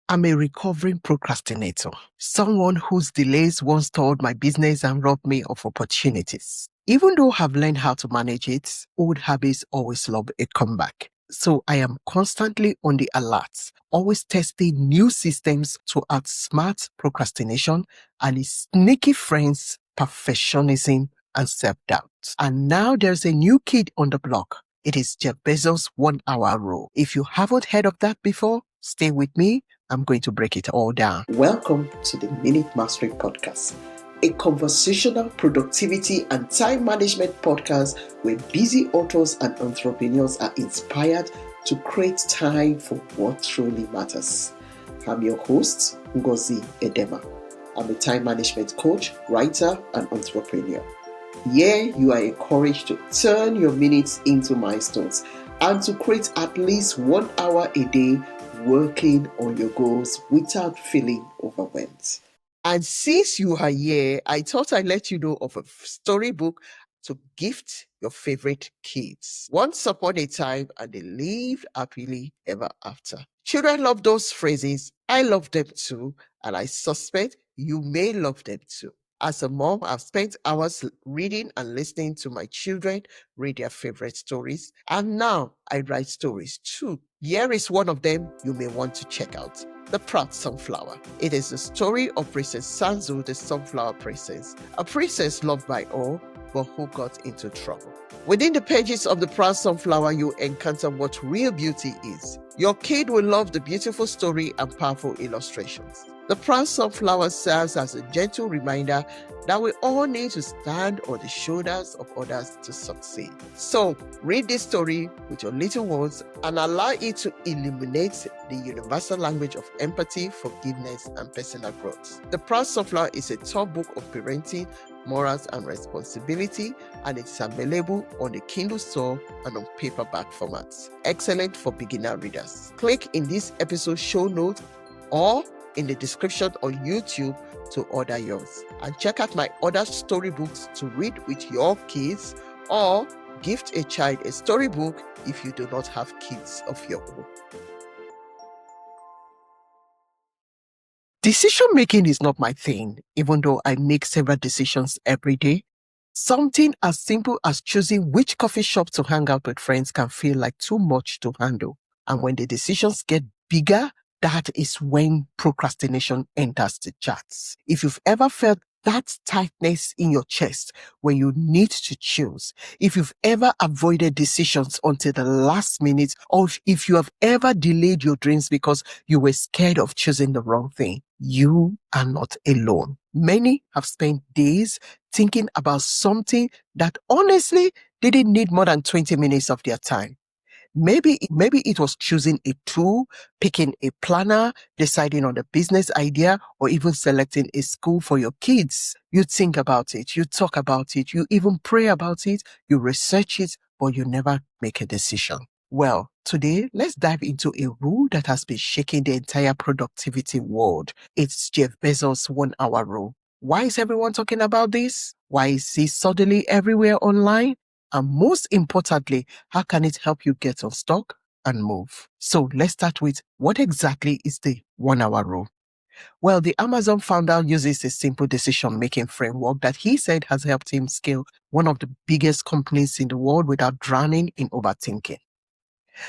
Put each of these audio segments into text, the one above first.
I'm a recovering procrastinator, someone whose delays once stalled my business and robbed me of opportunities. Even though I've learned how to manage it, old habits always love a comeback. So I am constantly on the alert, always testing new systems to outsmart procrastination and its sneaky friends, perfectionism and self-doubt. And now there's a new kid on the block. It is Jeff Bezos One-Hour Rule. If you haven't heard of that before, stay with me. I'm going to break it all down. Welcome to the Minute Mastery Podcast, a conversational productivity and time management podcast where busy authors and entrepreneurs are inspired to create time for what truly matters. I'm your host, Ngozi Edema. I'm a time management coach, writer, and entrepreneur. Here, you are encouraged to turn your minutes into milestones and to create at least 1 hour a day working on your goals without feeling overwhelmed. And since you are here, I thought I'd let you know of a storybook to gift your favorite kids. Once upon a time, and they lived happily ever after. Children love those phrases. I love them too, and I suspect you may love them too. As a mom, I've spent hours reading and listening to my children read their favorite stories, and now I write stories too. Here is one of them you may want to check out. The Proud Sunflower. It is the story of Princess Sanzu, the Sunflower Princess, a princess loved by all, but who got into trouble. Within the pages of The Proud Sunflower, you encounter what real beauty is. Your kid will love the beautiful story and powerful illustrations. The Proud Sunflower serves as a gentle reminder that we all need to stand on the shoulders of others to succeed. So, read this story with your little ones and allow it to illuminate the universal language of empathy, forgiveness, and personal growth. The Proud Sunflower is a top book of parenting, morals, and responsibility, and it's available on the Kindle store and on paperback formats. Excellent for beginner readers. Click in this episode show notes or in the description on YouTube to order yours. And check out my other storybooks to read with your kids, or gift a child a storybook if you do not have kids of your own. Decision making is not my thing, even though I make several decisions every day. Something as simple as choosing which coffee shop to hang out with friends can feel like too much to handle. And when the decisions get bigger, that is when procrastination enters the charts. If you've ever felt that tightness in your chest when you need to choose, if you've ever avoided decisions until the last minute, or if you have ever delayed your dreams because you were scared of choosing the wrong thing, you are not alone. Many have spent days thinking about something that honestly didn't need more than 20 minutes of their time. Maybe it was choosing a tool, picking a planner, deciding on a business idea, or even selecting a school for your kids. You think about it, you talk about it, you even pray about it, you research it, but you never make a decision. Well, today, let's dive into a rule that has been shaking the entire productivity world. It's Jeff Bezos One-Hour Rule. Why is everyone talking about this? Why is it suddenly everywhere online? And most importantly, how can it help you get unstuck and move? So let's start with, what exactly is the 1 hour rule? Well, the Amazon founder uses a simple decision-making framework that he said has helped him scale one of the biggest companies in the world without drowning in overthinking.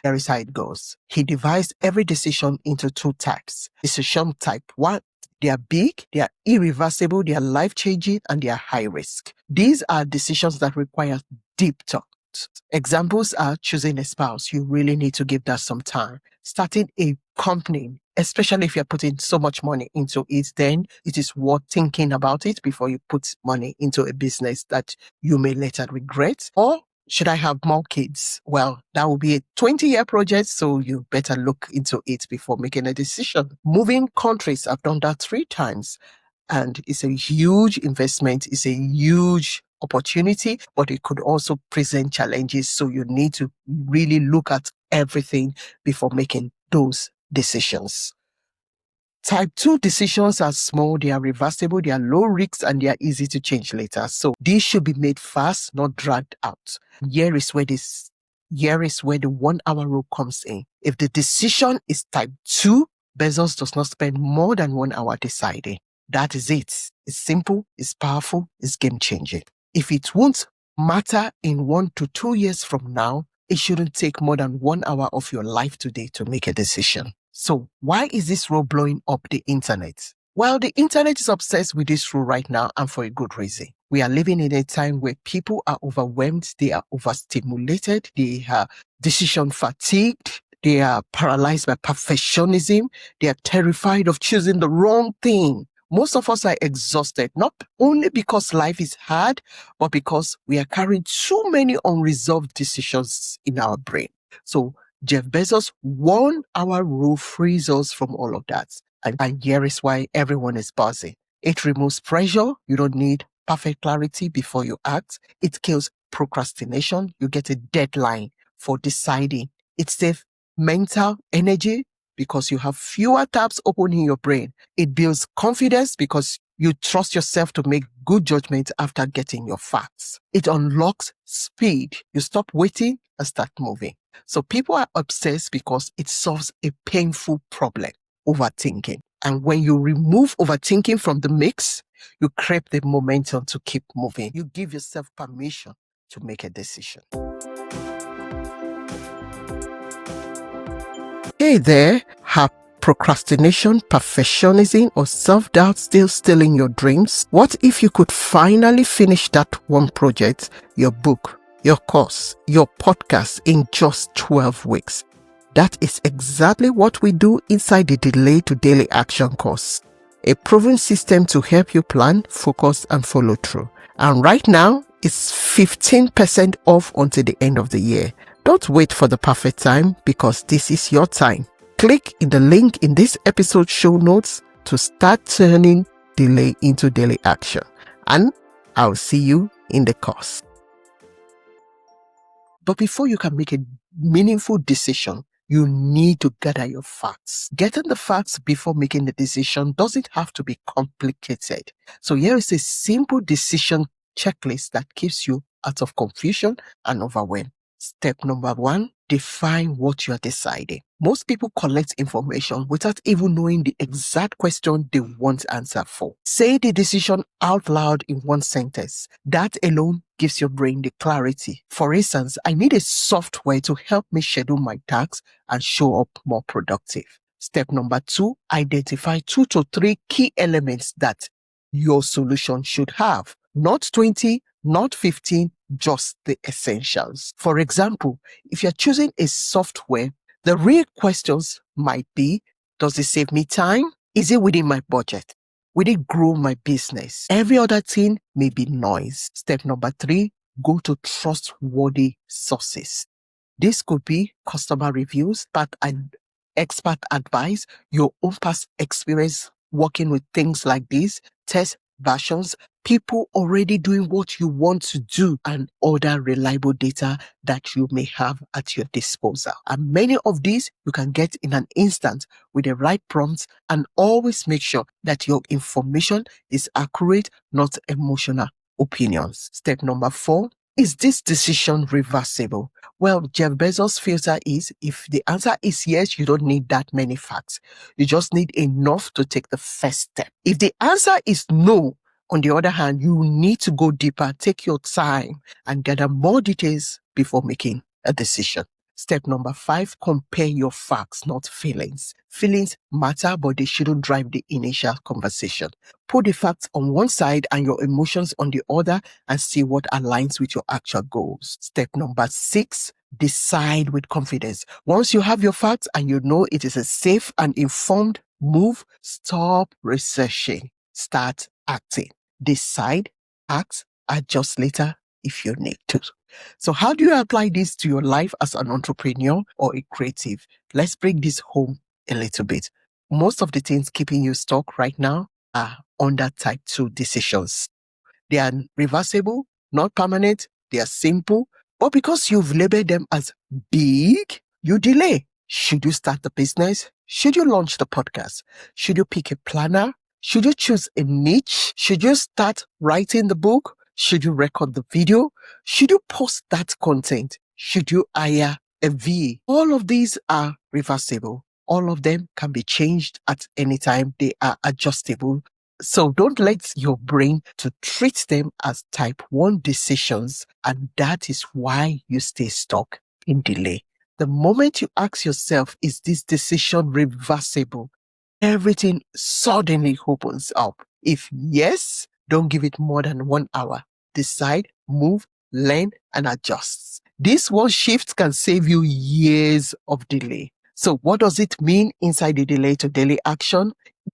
Here is how it goes. He divides every decision into 2 types. Decision type 1, they are big, they are irreversible, they are life-changing, and they are high risk. These are decisions that require deep thought. Examples are choosing a spouse. You really need to give that some time. Starting a company, especially if you're putting so much money into it, then it is worth thinking about it before you put money into a business that you may later regret. Or should I have more kids? Well, that will be a 20-year project, so you better look into it before making a decision. Moving countries, I've done that 3 times. And it's a huge investment. It's a huge opportunity, but it could also present challenges. So you need to really look at everything before making those decisions. Type 2 decisions are small, they are reversible, they are low risk, and they are easy to change later. So these should be made fast, not dragged out. Here is where the 1 hour rule comes in. If the decision is type 2, Bezos does not spend more than 1 hour deciding. That is it. It's simple, it's powerful, it's game-changing. If it won't matter in 1 to 2 years from now, it shouldn't take more than 1 hour of your life today to make a decision. So why is this rule blowing up the internet? Well, the internet is obsessed with this rule right now, and for a good reason. We are living in a time where people are overwhelmed, they are overstimulated, they are decision fatigued, they are paralyzed by perfectionism, they are terrified of choosing the wrong thing. Most of us are exhausted, not only because life is hard, but because we are carrying too many unresolved decisions in our brain. So Jeff Bezos' 1 hour rule frees us from all of that. And here is why everyone is buzzing. It removes pressure. You don't need perfect clarity before you act. It kills procrastination. You get a deadline for deciding. It saves mental energy because you have fewer tabs open in your brain. It builds confidence because you trust yourself to make good judgment after getting your facts. It unlocks speed. You stop waiting and start moving. So people are obsessed because it solves a painful problem, overthinking. And when you remove overthinking from the mix, you create the momentum to keep moving. You give yourself permission to make a decision. Hey there, have procrastination, perfectionism, or self-doubt still stealing your dreams? What if you could finally finish that one project, your book, your course, your podcast in just 12 weeks? That is exactly what we do inside the Delay to Daily Action course, a proven system to help you plan, focus, and follow through. And right now, it's 15% off until the end of the year. Don't wait for the perfect time because this is your time. Click in the link in this episode show notes to start turning delay into daily action. And I'll see you in the course. But before you can make a meaningful decision, you need to gather your facts. Getting the facts before making the decision doesn't have to be complicated. So here is a simple decision checklist that keeps you out of confusion and overwhelm. Step number 1, define what you're deciding. Most people collect information without even knowing the exact question they want answer for. Say the decision out loud in one sentence. That alone gives your brain the clarity. For instance, I need a software to help me schedule my tasks and show up more productive. Step number 2, identify 2 to 3 key elements that your solution should have. Not 20, not 15, just the essentials. For example, if you're choosing a software, the real questions might be, does it save me time? Is it within my budget? Will it grow my business? Every other thing may be noise. Step number 3, go to trustworthy sources. This could be customer reviews, expert advice, your own past experience working with things like this, test versions, people already doing what you want to do, and other reliable data that you may have at your disposal. And many of these you can get in an instant with the right prompts, and always make sure that your information is accurate, not emotional opinions. Step number 4, is this decision reversible? Well, Jeff Bezos' filter is, if the answer is yes, you don't need that many facts. You just need enough to take the first step. If the answer is no, on the other hand, you need to go deeper, take your time, and gather more details before making a decision. Step number 5, compare your facts, not feelings. Feelings matter, but they shouldn't drive the initial conversation. Put the facts on one side and your emotions on the other, and see what aligns with your actual goals. Step number 6, decide with confidence. Once you have your facts and you know it is a safe and informed move, stop researching. Start acting. Decide, act, adjust later if you need to. So how do you apply this to your life as an entrepreneur or a creative? Let's break this home a little bit. Most of the things keeping you stuck right now are under type 2 decisions. They are reversible, not permanent, they are simple, but because you've labeled them as big, you delay. Should you start the business? Should you launch the podcast? Should you pick a planner? Should you choose a niche? Should you start writing the book? Should you record the video? Should you post that content? Should you hire a VA? All of these are reversible. All of them can be changed at any time. They are adjustable. So don't let your brain to treat them as type 1 decisions. And that is why you stay stuck in delay. The moment you ask yourself, is this decision reversible? Everything suddenly opens up. If yes, don't give it more than 1 hour. Decide, move, learn, and adjust. This one shift can save you years of delay. So what does it mean inside the delay to daily action?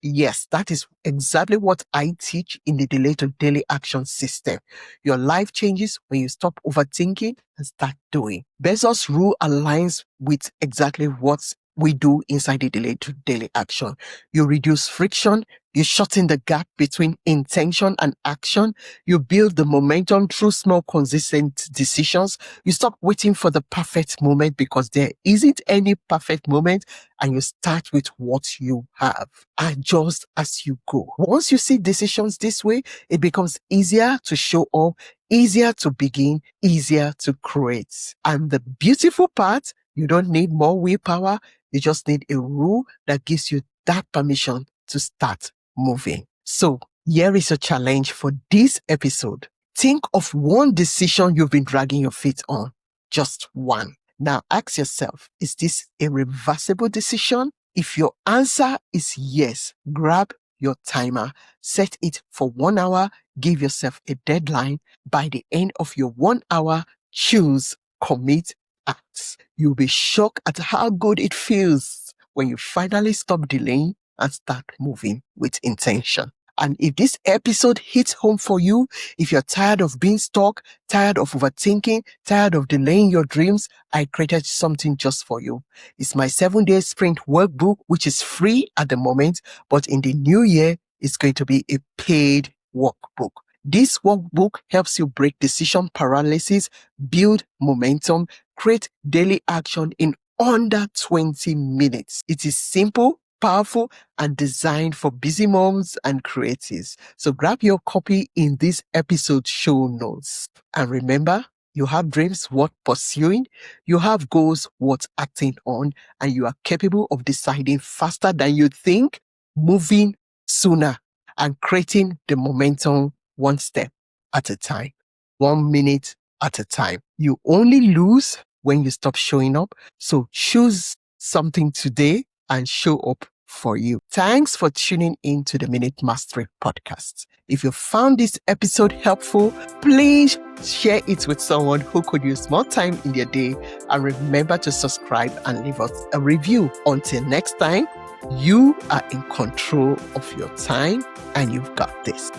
Yes, that is exactly what I teach in the delay to daily action system. Your life changes when you stop overthinking and start doing. Bezos rule aligns with exactly what we do inside the delay to daily action. You reduce friction, you shorten the gap between intention and action, you build the momentum through small, consistent decisions. You stop waiting for the perfect moment because there isn't any perfect moment, and you start with what you have. Adjust as you go. Once you see decisions this way, it becomes easier to show up, easier to begin, easier to create. And the beautiful part, you don't need more willpower. You just need a rule that gives you that permission to start moving. So here is a challenge for this episode. Think of one decision you've been dragging your feet on. Just one. Now ask yourself, is this a reversible decision? If your answer is yes, grab your timer, set it for 1 hour, give yourself a deadline. By the end of your 1 hour, choose, commit, act. You'll be shocked at how good it feels when you finally stop delaying and start moving with intention. And if this episode hits home for you, if you're tired of being stuck, tired of overthinking, tired of delaying your dreams, I created something just for you. It's my 7-day sprint workbook, which is free at the moment, but in the new year, it's going to be a paid workbook. This workbook helps you break decision paralysis, build momentum, create daily action in under 20 minutes. It is simple, powerful, and designed for busy moms and creatives. So grab your copy in this episode show notes. And remember, you have dreams worth pursuing, you have goals worth acting on, and you are capable of deciding faster than you think, moving sooner, and creating the momentum one step at a time, 1 minute at a time. You only lose when you stop showing up. So choose something today and show up for you. Thanks for tuning in to the Minute Mastery Podcast. If you found this episode helpful, please share it with someone who could use more time in their day, and remember to subscribe and leave us a review. Until next time, you are in control of your time and you've got this.